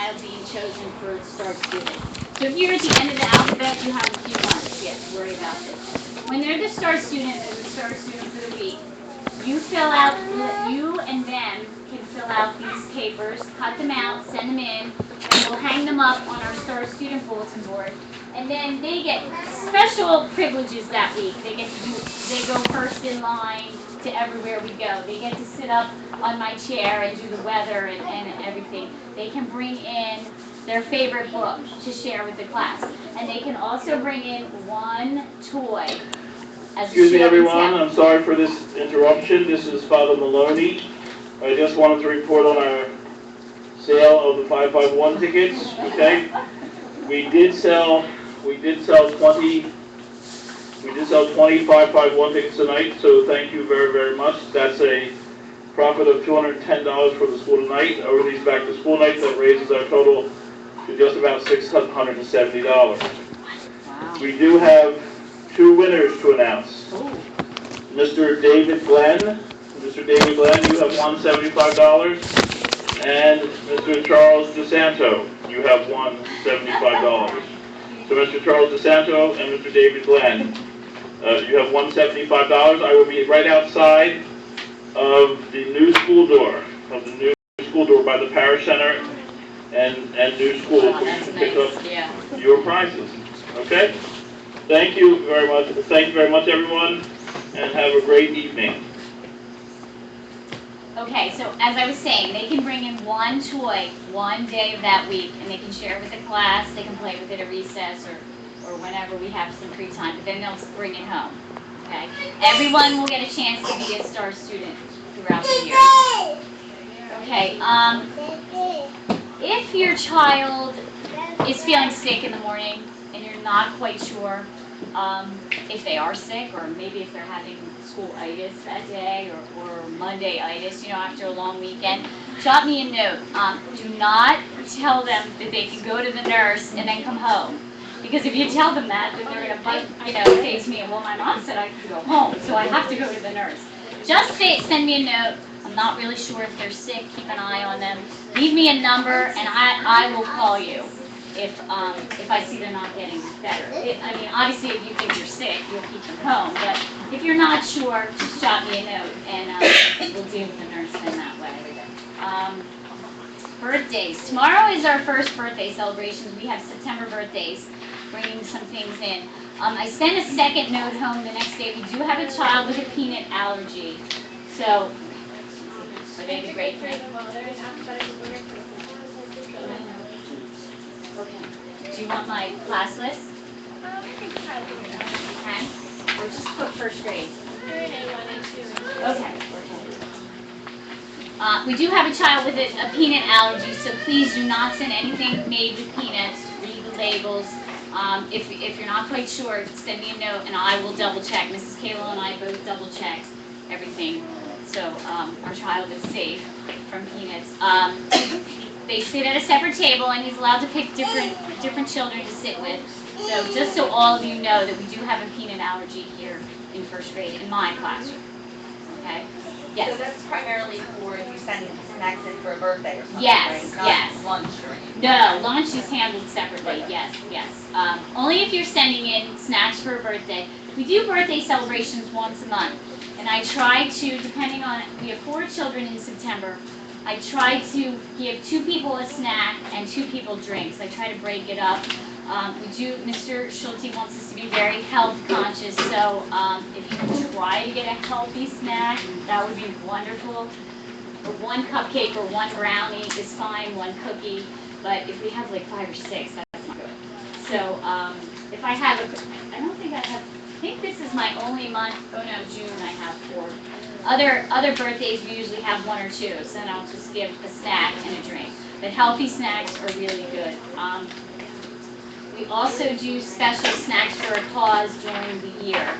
child being chosen for Star Student. So if you're at the end of the alphabet, you have a few months yet to worry about this. When they're the Star Student or the Star Student for the week, you and them can fill out these papers, cut them out, send them in, and we'll hang them up on our Star Student bulletin board. And then they get special privileges that week. They go first in line to everywhere we go. They get to sit up on my chair and do the weather and everything. They can bring in their favorite book to share with the class. And they can also bring in one toy. Excuse me, everyone. I'm sorry for this interruption. This is Father Maloney. I just wanted to report on our sale of the 551 tickets. Okay, we did sell 20 551 tickets tonight. So thank you very, very much. That's a profit of $210 for the school tonight. Over these back to school nights, that raises our total to just about $670. Wow. We do have two winners to announce. Mr. David Glenn. Mr. David Glenn, you have $175. And Mr. Charles DeSanto, you have $175. So Mr. Charles DeSanto and Mr. David Glenn, you have $175. I will be right outside of the new school door, by the parish center and new school, so you can pick up your prizes. Okay? Thank you very much. Thank you very much, everyone, and have a great evening. Okay, so as I was saying, they can bring in one toy one day of that week, and they can share it with the class. They can play with it at recess or whenever we have some free time, but then they'll bring it home. Okay? Everyone will get a chance to be a Star Student throughout the year. Okay, if your child is feeling sick in the morning and you're not quite sure if they are sick, or maybe if they're having school-itis that day, or Monday-itis, after a long weekend, jot me a note. Do not tell them that they can go to the nurse and then come home. Because if you tell them that, then they're going to say to me, well, my mom said I could go home, so I have to go to the nurse. Just send me a note. I'm not really sure if they're sick. Keep an eye on them. Leave me a number, and I will call you if I see they're not getting better. Obviously, if you think you're sick, you'll keep them home. But if you're not sure, just jot me a note, and we'll deal with the nurse then that way. Birthdays. Tomorrow is our first birthday celebrations. We have September birthdays, bringing some things in. I sent a second note home the next day. We do have a child with a peanut allergy. So, are they the grade 3? Okay. Do you want my class list? Okay. Or just put first grade. Okay. We do have a child with a peanut allergy, so please do not send anything made with peanuts. Read the labels. If you're not quite sure, send me a note and I will double check. Mrs. Kayla and I both double checked everything, so our child is safe from peanuts. They sit at a separate table, and he's allowed to pick different children to sit with. So just so all of you know that we do have a peanut allergy here in first grade in my classroom. Okay? Yes. So that's primarily for if you send snacks in for a birthday or something, yes, right? Not yes. lunch or anything. No, lunch is handled separately. Yes, yes. Only if you're sending in snacks for a birthday. We do birthday celebrations once a month, and I try to, depending on, we have 4 children in September. I try to give 2 people a snack and 2 people drinks. I try to break it up. Mr. Schulte wants us to be very health conscious, so if you can try to get a healthy snack, that would be wonderful. Or 1 cupcake or 1 brownie is fine, 1 cookie, but if we have like 5 or 6, that's not good. So if I have I think this is my only month. Oh no, June I have 4. Other birthdays we usually have 1 or 2, so then I'll just give a snack and a drink. But healthy snacks are really good. We also do special snacks for a cause during the year,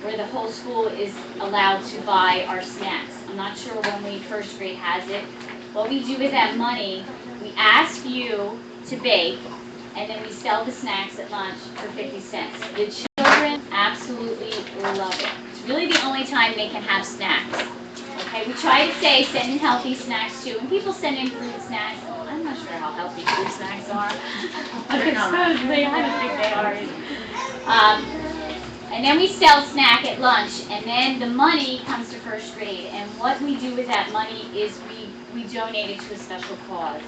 where the whole school is allowed to buy our snacks. I'm not sure when first grade has it. What we do with that money, we ask you to bake, and then we sell the snacks at lunch for 50 cents. The children absolutely love it. It's really the only time they can have snacks. Okay, we try to say send in healthy snacks too. When people send in fruit snacks, I'm not sure how healthy fruit snacks are. Supposedly, I don't think they are. And then we sell snack at lunch, and then the money comes to first grade. And what we do with that money is we donate it to a special cause.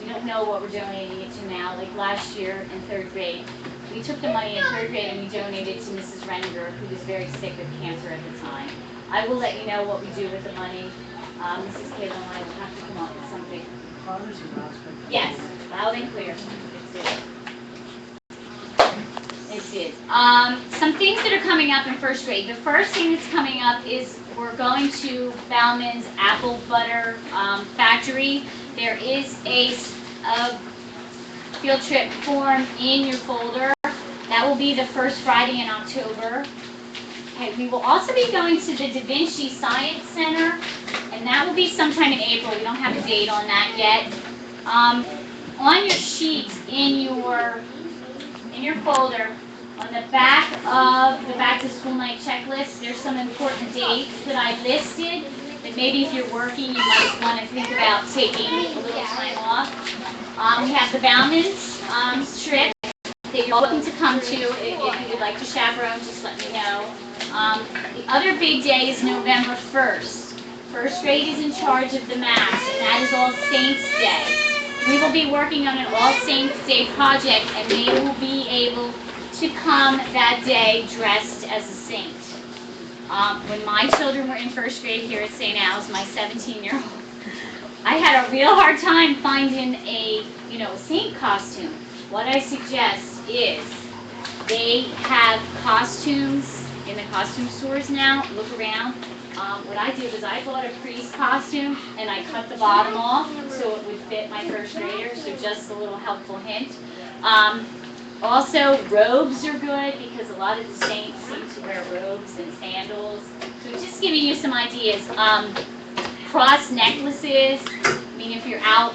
We don't know what we're donating it to now. Like last year in third grade, we took the money in third grade and we donated to Mrs. Renninger, who was very sick with cancer at the time. I will let you know what we do with the money. Mrs. Kayla and I will have to come up with something. Yes, loud and clear. It is. Some things that are coming up in first grade. The first thing that's coming up is we're going to Bauman's Apple Butter Factory. There is a field trip form in your folder. That will be the first Friday in October. Okay, we will also be going to the Da Vinci Science Center, and that will be sometime in April. We don't have a date on that yet. On your sheet in your folder, on the back of the back to school night checklist, there's some important dates that I listed that maybe if you're working, you might want to think about taking a little time off. We have the Bauman's trip that you're welcome to come to. If you would like to chaperone, just let me know. The other big day is November 1st. First grade is in charge of the Mass, and that is All Saints Day. We will be working on an All Saints Day project, and they will be able to come that day dressed as a saint. When my children were in first grade here at St. Al's, my 17-year-old, I had a real hard time finding a saint costume. What I suggest is they have costumes in the costume stores now. Look around. What I did was I bought a priest costume and I cut the bottom off so it would fit my first grader, so just a little helpful hint. Also, robes are good because a lot of the saints seem to wear robes and sandals. So just giving you some ideas. Cross necklaces. I mean, if you're out,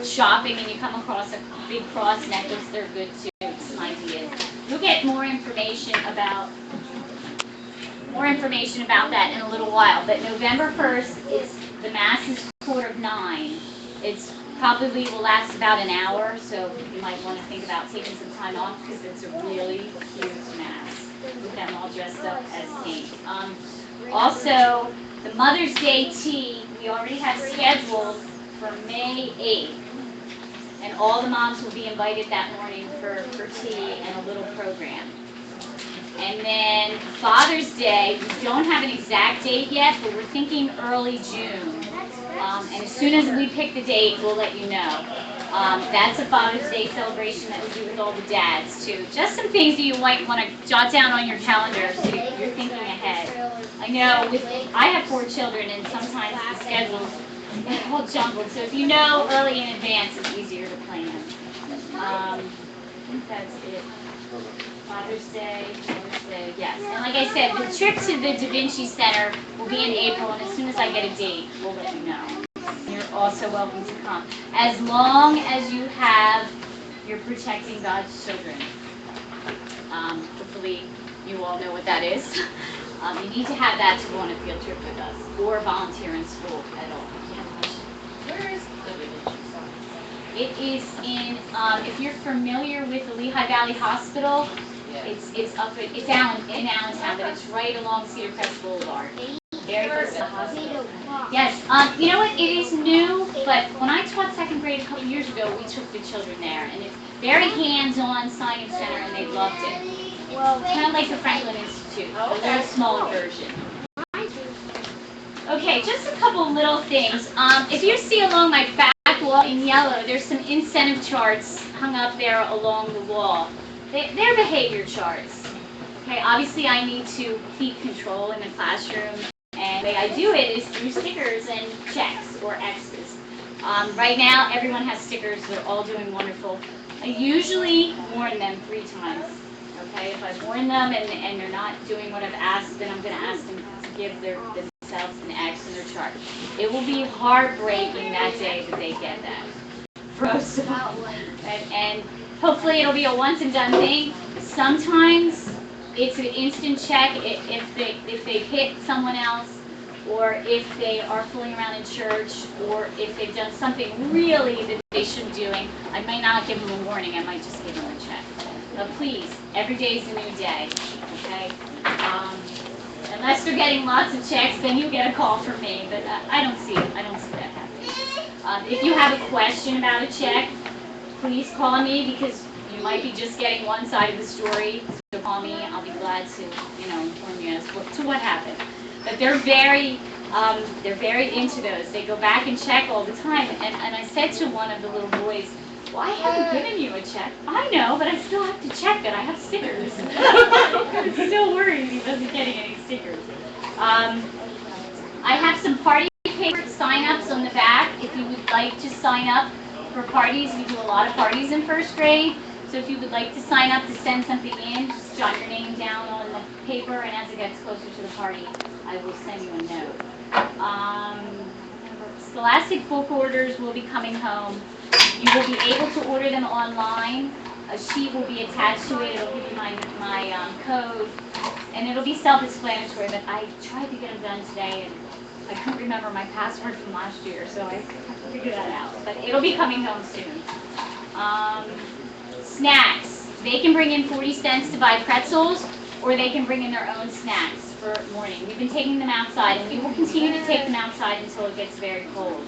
shopping and you come across a big cross necklace, they're good too. Some ideas. You'll get more information about that in a little while. But November 1st is the Mass is 8:45. It's probably will last about an hour, so you might want to think about taking some time off because it's a really huge Mass with them all dressed up as saints. Also, the Mother's Day tea we already have scheduled for May 8th. And all the moms will be invited that morning for tea and a little program. And then Father's Day, we don't have an exact date yet, but we're thinking early June. And as soon as we pick the date, we'll let you know. That's a Father's Day celebration that we do with all the dads, too. Just some things that you might want to jot down on your calendar so you're thinking ahead. I know I have 4 children, and sometimes the schedules get all jumbled. So if you know early in advance, it's easier to plan. I think that's it. Father's Day, yes. And like I said, the trip to the Da Vinci Center will be in April, and as soon as I get a date, we'll let you know. You're also welcome to come. As long as you have, you're protecting God's children. Hopefully you all know what that is. You need to have that to go on a field trip with us, or volunteer in school at all. Do you have a question? Where is the Da Vinci Center? It is in, if you're familiar with the Lehigh Valley Hospital, it's down in Allentown, but it's right along Cedar Crest Boulevard. Very close to the hospital. Yes, you know what, it is new, but when I taught second grade a couple years ago, we took the children there, and it's very hands-on science center, and they loved it. Well, kind of like the Franklin Institute, but they're a smaller version. Okay, just a couple little things. If you see along my back wall in yellow, there's some incentive charts hung up there along the wall. They're behavior charts. Okay, obviously I need to keep control in the classroom, and the way I do it is through stickers and checks or X's. Right now, everyone has stickers. They're all doing wonderful. I usually warn them 3 times. Okay, if I warn them and they're not doing what I've asked, then I'm going to ask them to give themselves an X in their chart. It will be heartbreaking that day that they get that. Gross. And hopefully it'll be a once and done thing. Sometimes it's an instant check if they hit someone else. or if they are fooling around in church, or if they've done something really that they shouldn't be doing, I might not give them a warning, I might just give them a check. But please, every day is a new day, okay? Unless they're getting lots of checks, then you get a call from me, but I don't see that happening. If you have a question about a check, please call me, because you might be just getting one side of the story. So call me, I'll be glad to, inform you as to what happened. But they're very into those. They go back and check all the time. And I said to one of the little boys, well, I haven't given you a check. I know, but I still have to check that I have stickers. I'm still worried he wasn't getting any stickers. I have some party paper sign-ups on the back if you would like to sign up for parties. We do a lot of parties in first grade. So if you would like to sign up to send something in, just jot your name down on the paper, and as it gets closer to the party, I will send you a note. Scholastic book orders will be coming home. You will be able to order them online. A sheet will be attached to it. It'll give you my code, and it'll be self-explanatory, but I tried to get them done today, and I couldn't remember my password from last year, so I have to figure that out. But it'll be coming home soon. Snacks. They can bring in 40 cents to buy pretzels, or they can bring in their own snacks for morning. We've been taking them outside, and we will continue to take them outside until it gets very cold.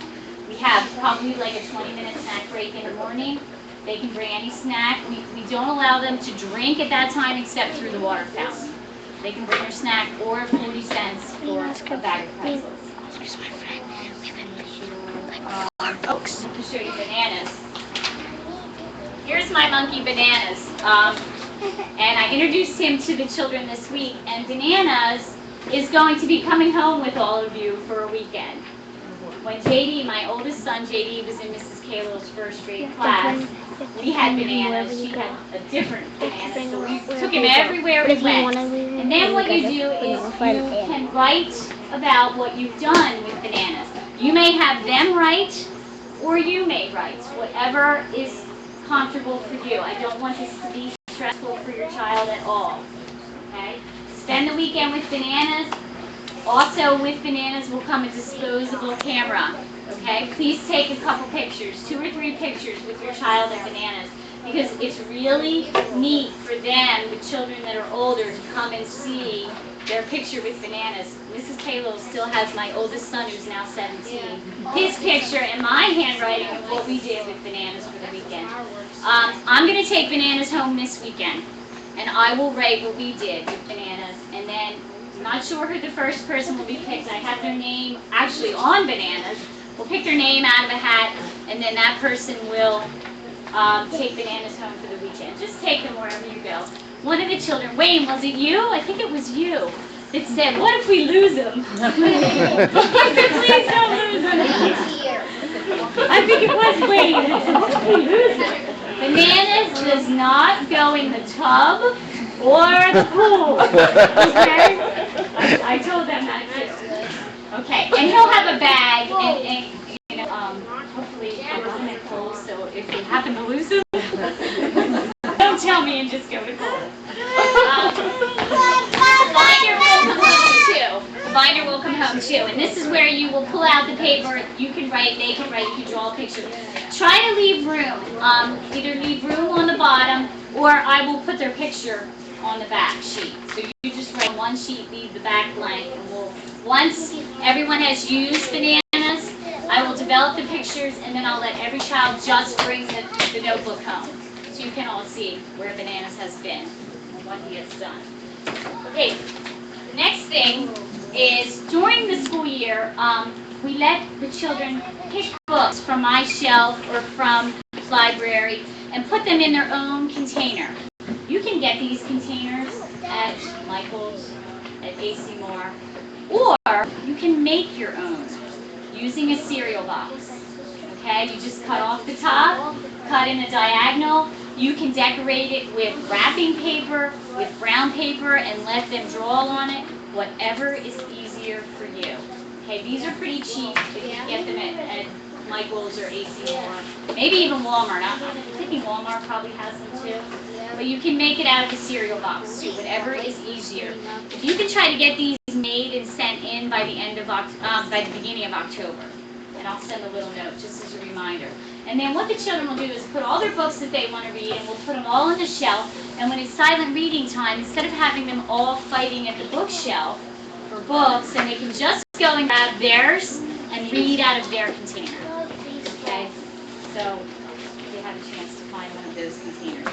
We have probably like a 20-minute snack break in the morning. They can bring any snack. We don't allow them to drink at that time except through the water fountain. They can bring their snack or 40 cents for a bag of pretzels. Here's my friend. I'll show you bananas. Here's my monkey Bananas. And I introduced him to the children this week, and Bananas is going to be coming home with all of you for a weekend. When JD, my oldest son JD, was in Mrs. Kalil's first grade class, we had Bananas. She had a different banana, so we took him everywhere we went. And then what you do is you can write about what you've done with Bananas. You may have them write, or you may write, whatever is comfortable for you. I don't want this to be stressful for your child at all. Okay? Spend the weekend with Bananas. Also with Bananas will come a disposable camera. Okay? Please take a couple pictures, 2 or 3 pictures with your child and Bananas, because it's really neat for them, the children that are older, to come and see their picture with Bananas. Mrs. Kalil still has my oldest son, who's now 17, his picture and my handwriting of what we did with Bananas for the weekend. I'm going to take Bananas home this weekend, and I will write what we did with Bananas, and then I'm not sure who the first person will be picked. I have their name actually on Bananas. We'll pick their name out of a hat, and then that person will take Bananas home for the weekend. Just take them wherever you go. One of the children, Wayne, was it you? I think it was you. It said, what if we lose them? I said, please don't lose them. I think it was Wayne. What if we lose them? Bananas does not go in the tub or the pool. Okay? I told them that too. Okay, and he'll have a bag, and hopefully I'm on it full, so if you happen to lose them, don't tell me and just go to Cole. The binder will come home too. And this is where you will pull out the paper. You can write, they can write, you can draw a picture. Try to leave room. Either leave room on the bottom, or I will put their picture on the back sheet. So you just write one sheet, leave the back blank. And once everyone has used Bananas, I will develop the pictures, and then I'll let every child just bring the notebook home. So you can all see where Bananas has been and what he has done. Okay, the next thing is during the school year, we let the children pick books from my shelf or from the library and put them in their own container. You can get these containers at Michael's, at AC Moore, or you can make your own using a cereal box. Okay, you just cut off the top, cut in a diagonal. You can decorate it with wrapping paper, with brown paper, and let them draw on it, whatever is easier for you. Okay, these are pretty cheap, but you can get them at Michael's or AC Moore, maybe even Walmart. I'm thinking Walmart probably has them too. But you can make it out of a cereal box too, whatever is easier. If you can try to get these made and sent in by the end of by the beginning of October. And I'll send a little note just as a reminder. And then what the children will do is put all their books that they want to read, and we'll put them all on the shelf. And when it's silent reading time, instead of having them all fighting at the bookshelf for books, and they can just go and grab theirs and read out of their container. Okay? So they have a chance to find one of those containers.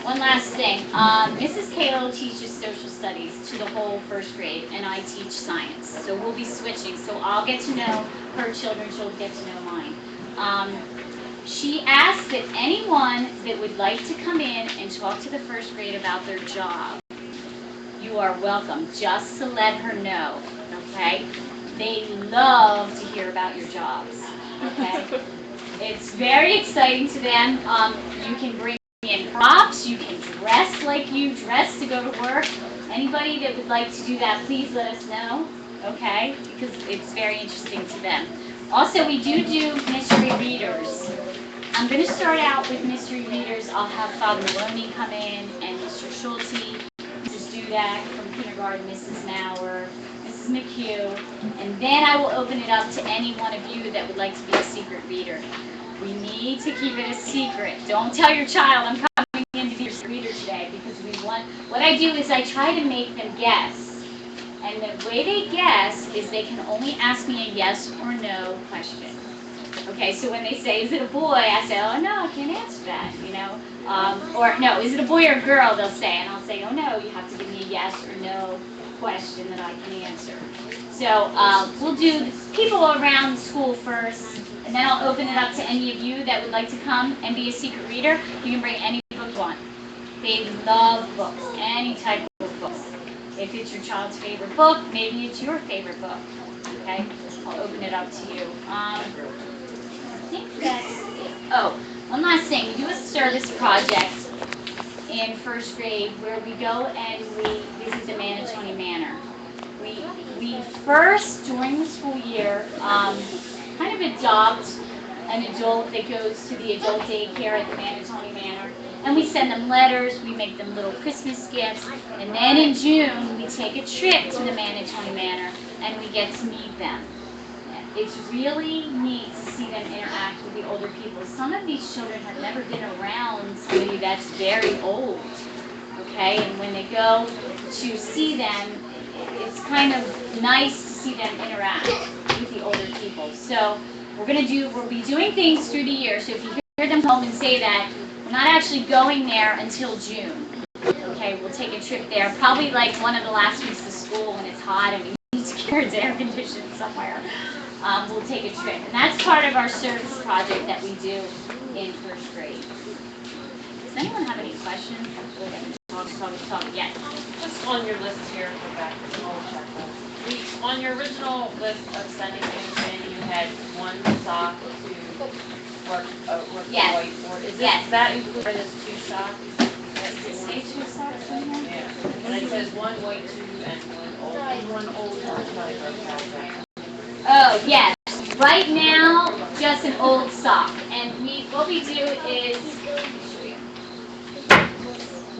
One last thing. Mrs. Kalo teaches social studies to the whole first grade, and I teach science. So we'll be switching. So I'll get to know her children, she'll get to know mine. She asked that anyone that would like to come in and talk to the first grade about their job, you are welcome, just to let her know, okay? They love to hear about your jobs, okay? It's very exciting to them. You can bring in props, you can dress like you dress to go to work. Anybody that would like to do that, please let us know, okay? Because it's very interesting to them. Also, we do mystery readers. I'm going to start out with mystery readers. I'll have Father Maloney come in, and Mr. Schulte, Mrs. Dudak from kindergarten, Mrs. Maurer, Mrs. McHugh, and then I will open it up to any one of you that would like to be a secret reader. We need to keep it a secret. Don't tell your child I'm coming in to be your reader today, because what I do is I try to make them guess. And the way they guess is they can only ask me a yes or no question. Okay, so when they say, is it a boy? I say, oh no, I can't answer that, you know. Or no, is it a boy or a girl? They'll say, and I'll say, oh no, you have to give me a yes or no question that I can answer. So we'll do people around school first, and then I'll open it up to any of you that would like to come and be a secret reader. You can bring any book you want. They love books, any type of books. If it's your child's favorite book, maybe it's your favorite book. Okay, I'll open it up to you. I think that's it. Oh, one last thing. We do a service project in first grade where we go and we visit the Manatoni Manor. We first, during the school year, kind of adopt an adult that goes to the adult daycare at the Manatoni Manor. And we send them letters, we make them little Christmas gifts, and then in June we take a trip to the Manatoni Manor and we get to meet them. It's really neat to see them interact with the older people. Some of these children have never been around somebody that's very old, okay? And when they go to see them, it's kind of nice to see them interact with the older people. So we'll be doing things through the year. So if you hear them home and say that, we're not actually going there until June. Okay, we'll take a trip there, probably like one of the last weeks of school when it's hot and we need to get our air conditioned somewhere. We'll take a trip. And that's part of our service project that we do in first grade. Does anyone have any questions? Talk. Yes. Just on your list here, go back to the old checklist. On your original list of sending things in, you had one sock to work Yes. the whiteboard. Is Yes. that included as two socks? Does it say 2 socks in here? Yeah. And it says one white tube and one old one. Oh, yes. Right now, just an old sock. And what we do is,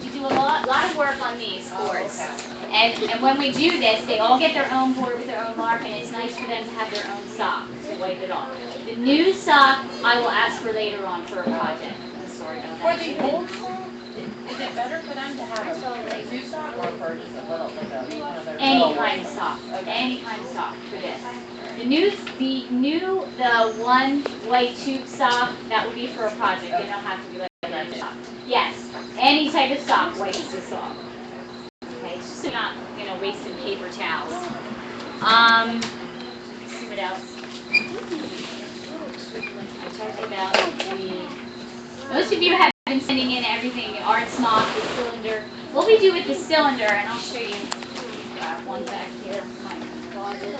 we do a lot of work on these boards. And when we do this, they all get their own board with their own mark, and it's nice for them to have their own sock to wipe it off. The new sock, I will ask for later on for a project. I'm sorry about For that. the old sock, is it better for them to have a new sock or for just a little, like one of their Any little kind of ones? sock. Okay. Any kind of sock for this. The one white tube sock, that will be for a project. They don't have to be like that sock. Yes, any type of sock wipes this off. Okay, just so you're not, wasting paper towels. Let's see what else. I talked about most of you have been sending in everything, the art smock, the cylinder. What we do with the cylinder, and I'll show you. Grab one back here. My closet.